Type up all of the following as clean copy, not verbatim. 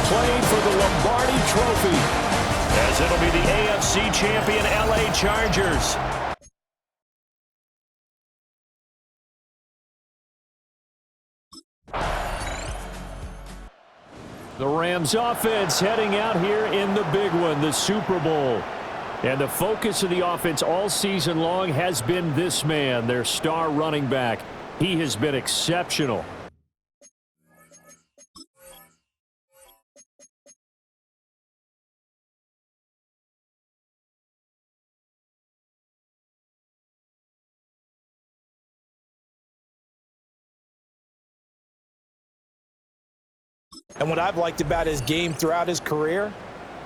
playing for the Lombardi Trophy, as it'll be the AFC champion LA Chargers. The Rams offense heading out here in the big one, the Super Bowl. And the focus of the offense all season long has been this man, their star running back. He has been exceptional. And what I've liked about his game throughout his career,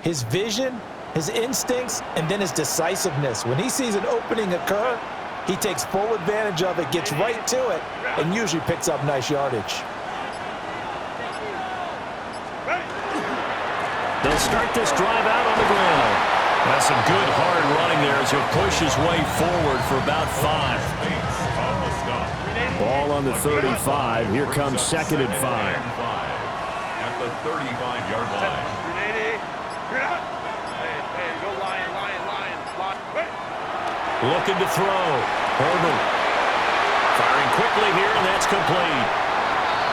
his vision, his instincts, and then his decisiveness. When he sees an opening occur, he takes full advantage of it, gets right to it, and usually picks up nice yardage. They'll start this drive out on the ground. That's some good hard running there as he'll push his way forward for about 5. Ball on the 35. Here comes 2nd and 5. At the 35-yard line. Looking to throw. Herbert firing quickly here, and that's complete.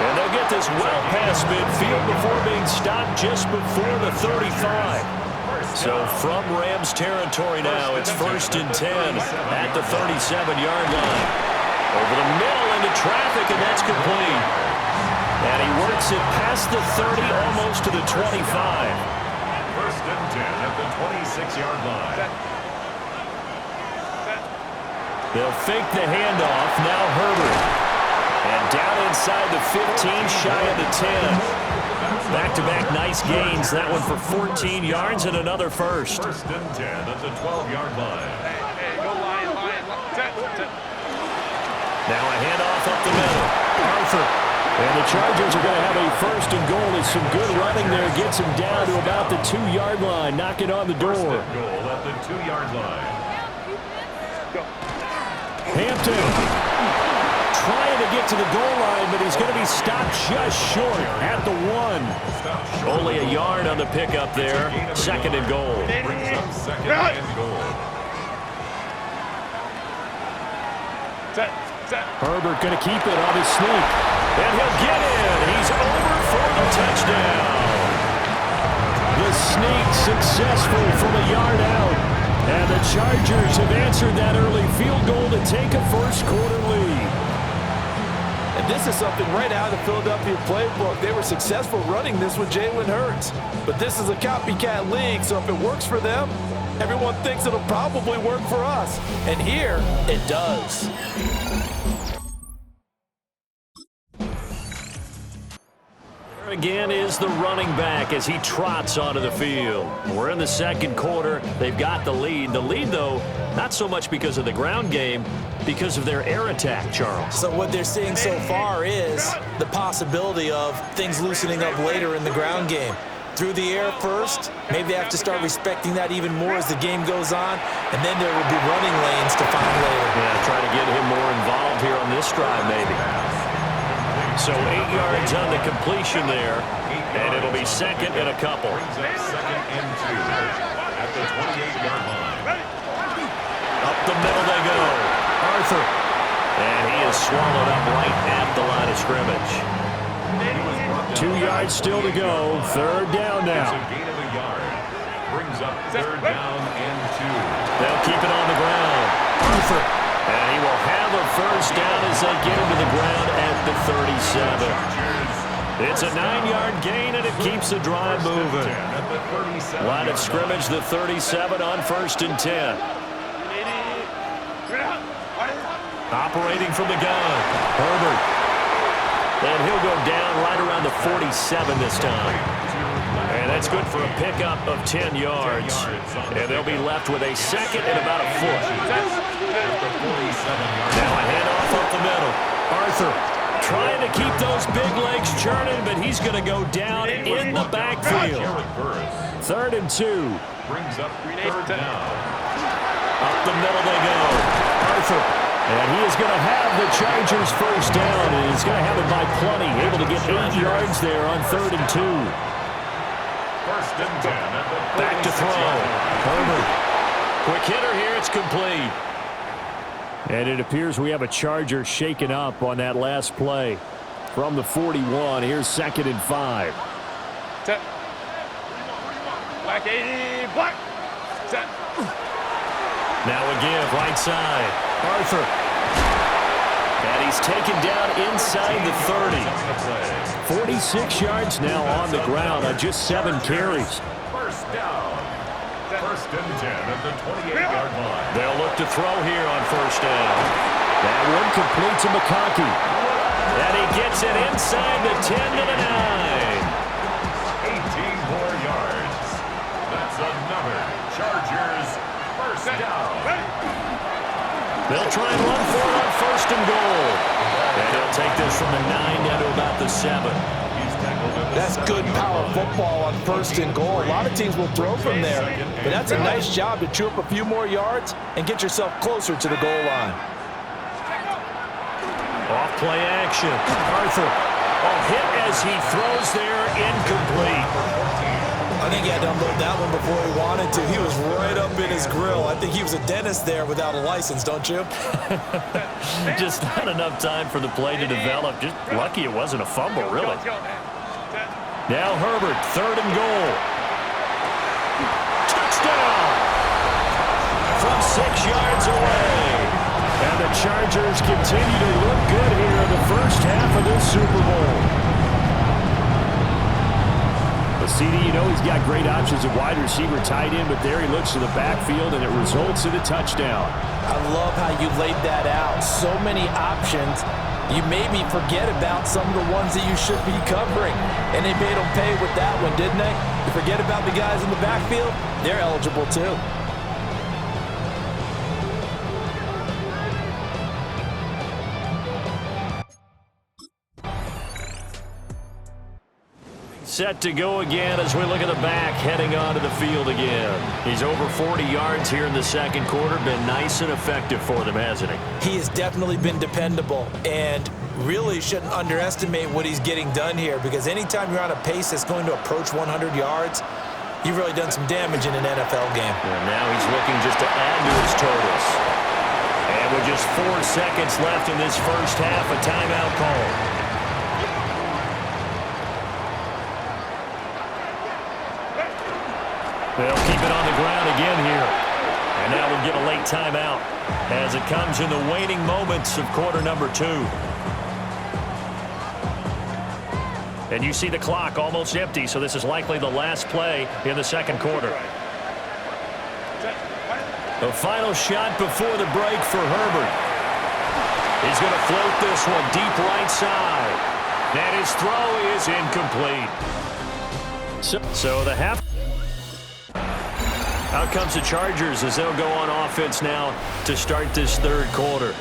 And they'll get this well past midfield before being stopped just before the 35. So from Rams territory now, it's 1st and 10 at the 37-yard line. Over the middle into traffic, and that's complete. And he works it past the 30, almost to the 25. 1st and 10 at the 26-yard line. They'll fake the handoff. Now Herbert. And down inside the 15, shy of the 10. Back-to-back nice gains. That one for 14 yards and another first. 1st and 10 at the 12-yard line. Now a handoff up the middle. Arthur. And the Chargers are going to have a 1st and goal. It's some good running there. Gets him down to about the 2-yard line. Knocking on the door. 1st and goal at the 2-yard line. Hampton trying to get to the goal line, but he's going to be stopped just short at the 1. Only a yard on the pickup there. 2nd and goal. Brings up 2nd and goal. Herbert going to keep it on his sneak. And he'll get in. He's over for the touchdown. The sneak successful from a yard out. And the Chargers have answered that early field goal to take a first-quarter lead. And this is something right out of the Philadelphia playbook. They were successful running this with Jalen Hurts. But this is a copycat league, so if it works for them, everyone thinks it'll probably work for us. And here, it does. Again is the running back as he trots onto the field. We're in the 2nd quarter. They've got the lead. The lead, though, not so much because of the ground game, because of their air attack, Charles. So what they're seeing so far is the possibility of things loosening up later in the ground game. Through the air first, maybe they have to start respecting that even more as the game goes on, and then there will be running lanes to find later. Yeah, try to get him more involved here on this drive, maybe. So 8 yards on the completion there, and it'll be 2nd and a couple. Brings up 2nd and 2 at the 28-yard line. Up the middle they go. Arthur. And he is swallowed up right at the line of scrimmage. 2 yards still to go. 3rd down now. It's a gain of a yard. Brings up 3rd down and 2. They'll keep it on the ground. Arthur. And he will have a first down as they get him to the ground at the 37. It's a 9-yard gain, and it keeps the drive moving. Line of scrimmage, the 37 on 1st and 10. Operating from the gun. Herbert. And he'll go down right around the 47 this time. And that's good for a pickup of 10 yards. And they'll be left with a 2nd and about a foot. Now a handoff up the middle. Arthur trying to keep those big legs churning, but he's going to go down in the backfield. 3rd and 2. Brings up 3rd down. Up the middle they go. Arthur. And he is going to have the Chargers first down, and he's going to have it by plenty. Able to get 8 yards there on 3rd and 2. First and 10 at the Back to throw. Herbert. Quick hitter here. It's complete. And it appears we have a Charger shaken up on that last play. From the 41, here's 2nd and 5. Set. Black 80, black. Set. Now a give, right side. Arthur. And he's taken down inside the 30. 46 yards now on the ground on just 7 carries. First down. First and 10 at the 28-yard line. They'll look to throw here on first down. That one complete to McConkey. And he gets it inside the 10 to the 9. 18 more yards. That's another Chargers first down. They'll try and run for it on first and goal. And he'll take this from the 9 down to about the 7. That's good power football on first and goal. A lot of teams will throw from there, but that's a nice job to chew up a few more yards and get yourself closer to the goal line. Off play action. Arthur. A hit as he throws there, incomplete. I think he had to unload that one before he wanted to. He was right up in his grill. I think he was a dentist there without a license, don't you? Just not enough time for the play to develop. Just lucky it wasn't a fumble, really. Now Herbert, 3rd and goal. Touchdown! From 6 yards away. And the Chargers continue to look good here in the first half of this Super Bowl. But CD, you know he's got great options at wide receiver, tight end, but there he looks to the backfield, and it results in a touchdown. I love how you laid that out. So many options. You maybe forget about some of the ones that you should be covering. And they made them pay with that one, didn't they? You forget about the guys in the backfield, they're eligible too. Set to go again as we look at the back, heading onto the field again. He's over 40 yards here in the second quarter. Been nice and effective for them, hasn't he? He has definitely been dependable and really shouldn't underestimate what he's getting done here, because anytime you're on a pace that's going to approach 100 yards, you've really done some damage in an NFL game. And now he's looking just to add to his totals. And with just 4 seconds left in this first half, a timeout call. They'll keep it on the ground again here. And now we'll get a late timeout as it comes in the waning moments of quarter number 2. And you see the clock almost empty, so this is likely the last play in the second quarter. The final shot before the break for Herbert. He's going to float this one deep right side. And his throw is incomplete. So the half... Out comes the Chargers as they'll go on offense now to start this third quarter.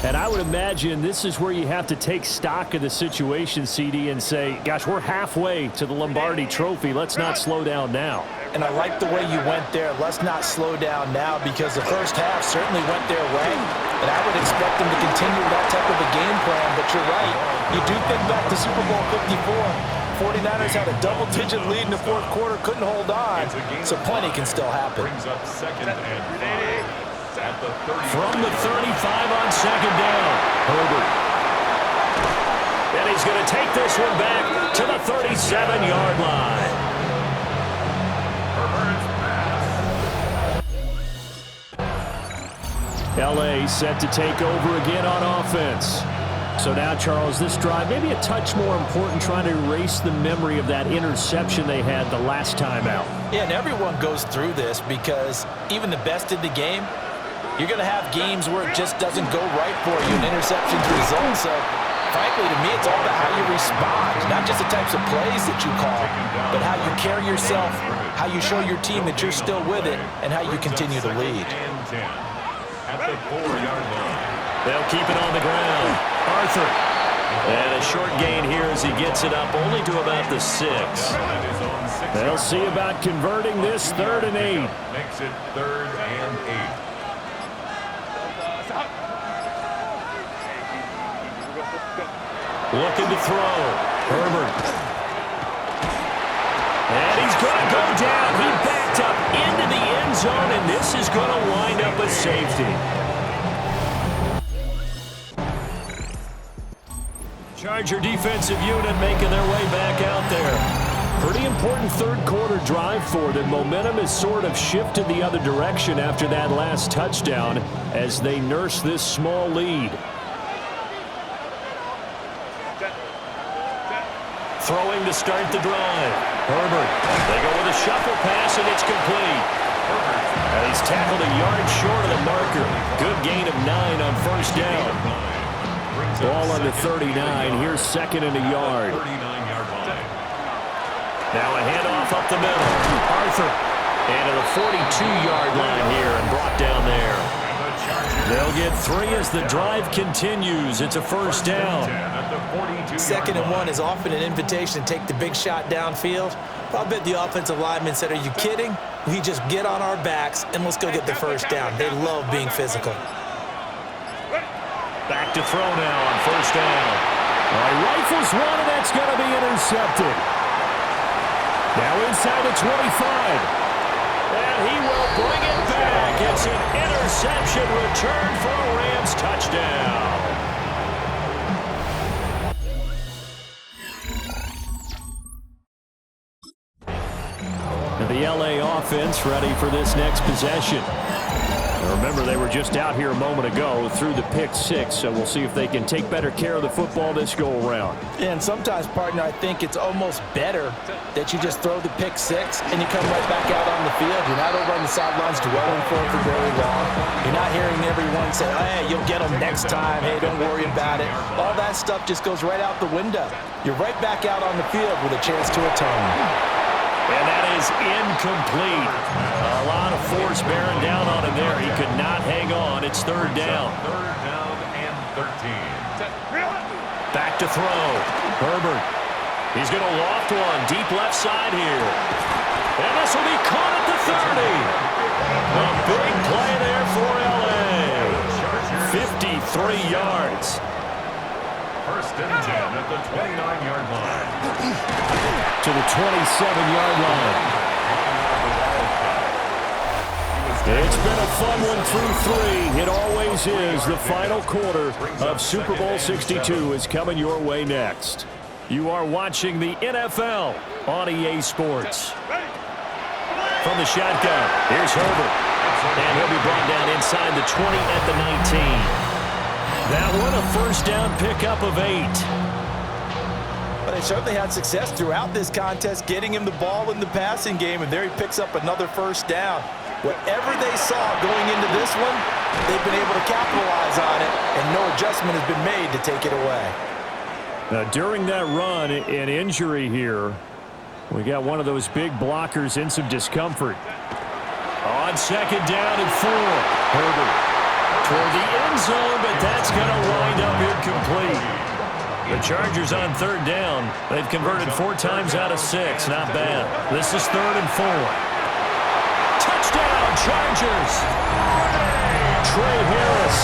And I would imagine this is where you have to take stock of the situation, CD, and say, gosh, we're halfway to the Lombardi Trophy. Let's not slow down now. And I like the way you went there. Let's not slow down now, because the first half certainly went their way. And I would expect them to continue that type of a game plan. But you're right. You do think back to Super Bowl 54. 49ers had a double-digit lead in the fourth quarter, couldn't hold on, so plenty can still happen. Brings up 2nd and 5 at the 30. From the 35 on second down, Herbert. And he's going to take this one back to the 37-yard line. Herbert's pass. L.A. set to take over again on offense. So now, Charles, this drive maybe a touch more important, trying to erase the memory of that interception they had the last time out. Yeah, and everyone goes through this, because even the best in the game, you're going to have games where it just doesn't go right for you, and interceptions result. So, frankly, to me, it's all about how you respond, not just the types of plays that you call, but how you carry yourself, how you show your team that you're still with it, and how you continue to lead. At the 4-yard line. They'll keep it on the ground. Arthur. And a short gain here as he gets it up only to about the 6. They'll see about converting this 3rd and 8. Makes it 3rd and 8. Looking to throw. Herbert. And he go down. He backed up into the end zone, and this is going to wind up a safety. Charger defensive unit making their way back out there. Pretty important third quarter drive for them. Momentum has sort of shifted the other direction after that last touchdown as they nurse this small lead. Throwing to start the drive. Herbert. They go with a shuffle pass, and it's complete. And he's tackled a yard short of the marker. Good gain of 9 on first down. Ball under 39. Here's second and a yard. Now a handoff up the middle. Arthur. And to the 42-yard line here and brought down there. They'll get 3 as the drive continues. It's a first down. 2nd and 1 is often an invitation to take the big shot downfield. I bet the offensive lineman said, are you kidding? We just get on our backs and let's go get the first down. They love being physical. Back to throw now on first down. All right, rifles one, and that's going to be intercepted. Now inside the 25. And he will bring it back. It's an interception return for a Rams touchdown. The LA offense ready for this next possession. Now remember, they were just out here a moment ago through the pick 6, so we'll see if they can take better care of the football this go-around. And sometimes, partner, I think it's almost better that you just throw the pick 6 and you come right back out on the field. You're not over on the sidelines dwelling for it for very long. You're not hearing everyone say, hey, you'll get them next time. Hey, don't worry about it. All that stuff just goes right out the window. You're right back out on the field with a chance to atone. And that is incomplete. A lot of force bearing down on him there. He could not hang on. It's third down. Third down and 13. Back to throw. Herbert. He's going to loft one. Deep left side here. And this will be caught at the 30. A big play there for LA. 53 yards. First and 10 at the 29-yard line. To the 27-yard line. It's been a fun one through 3. It always is. The final quarter of Super Bowl 62 is coming your way next. You are watching the NFL on EA Sports. From the shotgun, here's Herbert. And he'll be brought down inside the 20 at the 19. That one a first down pickup of 8. But they certainly had success throughout this contest, getting him the ball in the passing game, and there he picks up another first down. Whatever they saw going into this one, they've been able to capitalize on it, and no adjustment has been made to take it away. Now, during that run, an injury here. We got one of those big blockers in some discomfort. On second down and 4. Herbert toward the end zone, but that's going to wind up incomplete. The Chargers on third down. They've converted 4 times out of 6. Not bad. This is 3rd and 4. Touchdown, Chargers! Trey Harris,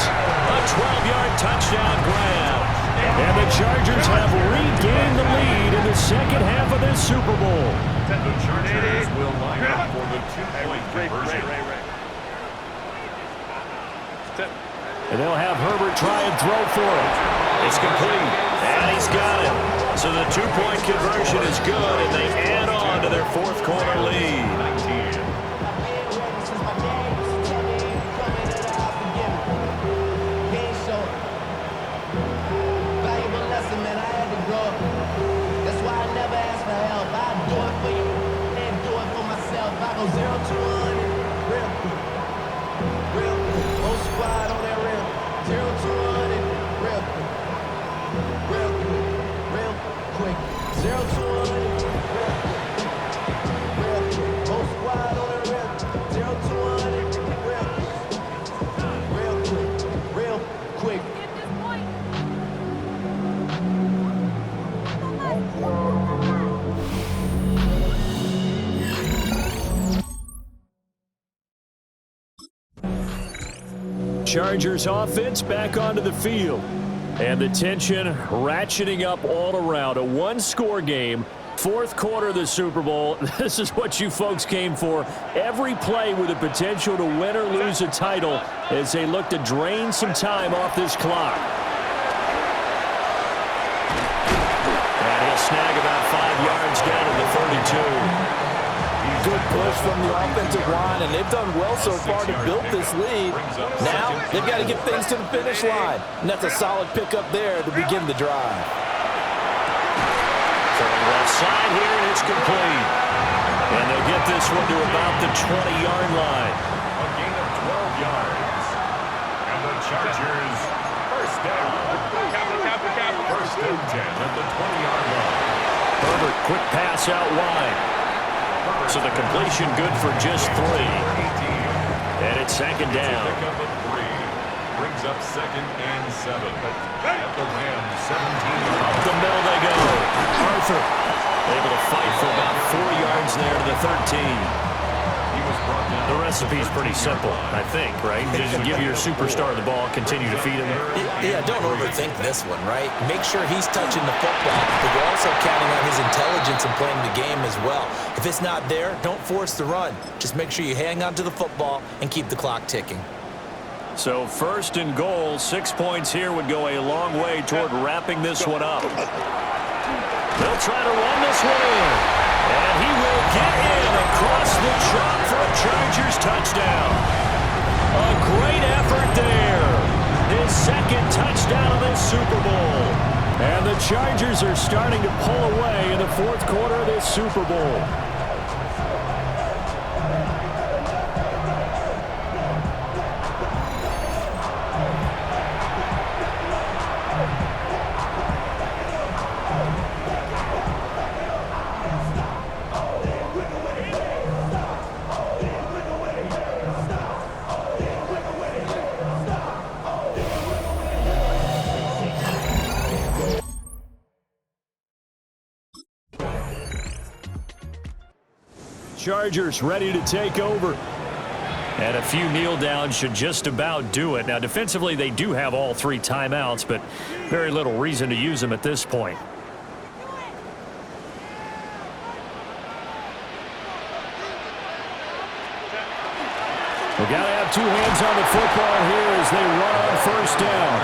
a 12-yard touchdown grab. And the Chargers have regained the lead in the second half of this Super Bowl. The Chargers will line up for the 2-point conversion. And they'll have Herbert try and throw for it. It's complete, and he's got it. So the 2-point conversion is good, and they add on to their 4th quarter lead. Chargers offense back onto the field. And the tension ratcheting up all around. A 1-score game. fourth quarter of the Super Bowl. This is what you folks came for. Every play with the potential to win or lose a title as they look to drain some time off this clock. And he'll snag about 5 yards down to the 32. Good push from the offensive line, and they've done well so far to build this lead. Now they've got to get things to the finish line, and that's a solid pickup there to begin the drive. Throwing left side here, and it's complete. And they'll get this one to about the 20-yard line. A gain of 12 yards. And the Chargers, first down. First and 10 at the 20-yard line. Herbert, quick pass out wide. So the completion good for just 3. And it's second down. Pickup of 3. Brings up second and 7. At the Rams, 17. Up the middle they go. Arthur able to fight for about 4 yards there to the 13. He was brought down. The recipe's pretty simple, I think, right? Just give your superstar the ball, continue to feed him. Yeah, don't overthink this one, right? Make sure he's touching the football, but you're also counting on his intelligence and playing the game as well. If it's not there, don't force the run. Just make sure you hang on to the football and keep the clock ticking. So first and goal, 6 points here would go a long way toward wrapping this one up. They'll try to run this one in. And he will get in across the chalk for a Chargers touchdown. A great effort there. His second touchdown of this Super Bowl. And the Chargers are starting to pull away in the fourth quarter of this Super Bowl. Chargers ready to take over. And a few kneel downs should just about do it. Now, defensively, they do have all 3 timeouts, but very little reason to use them at this point. We've got to have 2 hands on the football here as they run on first down.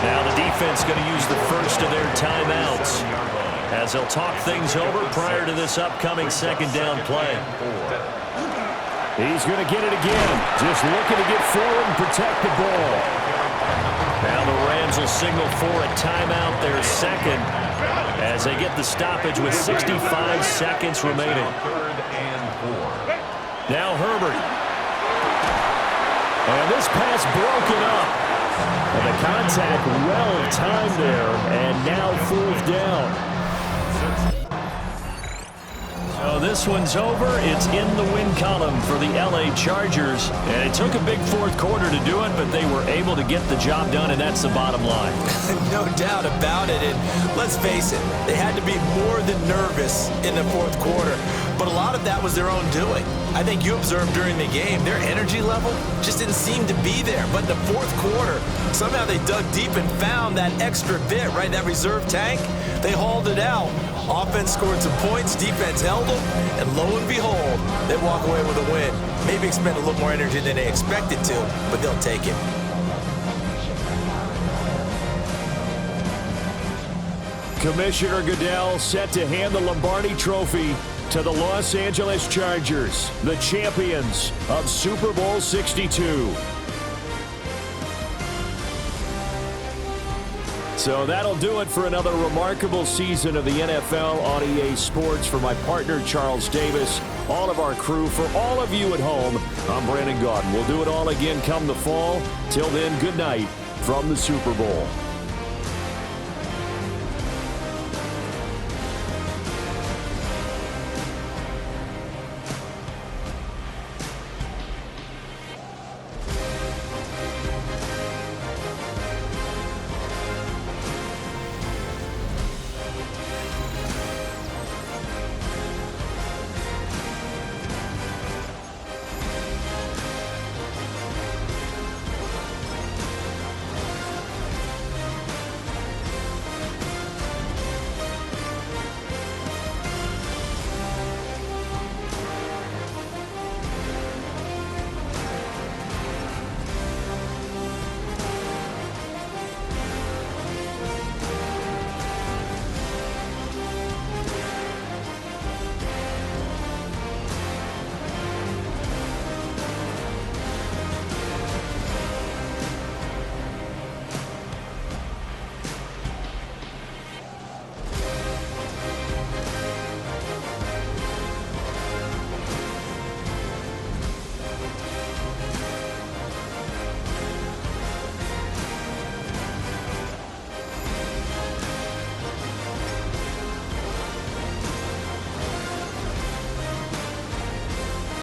Now the defense going to use the first of their timeouts as they'll talk things over prior to this upcoming second down play. He's going to get it again. Just looking to get forward and protect the ball. Now the Rams will signal for a timeout, their second, as they get the stoppage with 65 seconds remaining. Now Herbert. And this pass broken up. And the contact well timed there, and now 4th down. So this one's over. It's in the win column for the LA Chargers. And it took a big fourth quarter to do it, but they were able to get the job done, and that's the bottom line. No doubt about it. And let's face it, they had to be more than nervous in the fourth quarter. But a lot of that was their own doing. I think you observed during the game, their energy level just didn't seem to be there. But in the fourth quarter, somehow they dug deep and found that extra bit, right, that reserve tank. They hauled it out. Offense scored some points, defense held them, and lo and behold, they walk away with a win. Maybe expend a little more energy than they expected to, but they'll take it. Commissioner Goodell set to hand the Lombardi Trophy to the Los Angeles Chargers, the champions of Super Bowl 62. So that'll do it for another remarkable season of the NFL on EA Sports. For my partner, Charles Davis, all of our crew, for all of you at home, I'm Brandon Gaudin. We'll do it all again come the fall. Till then, good night from the Super Bowl.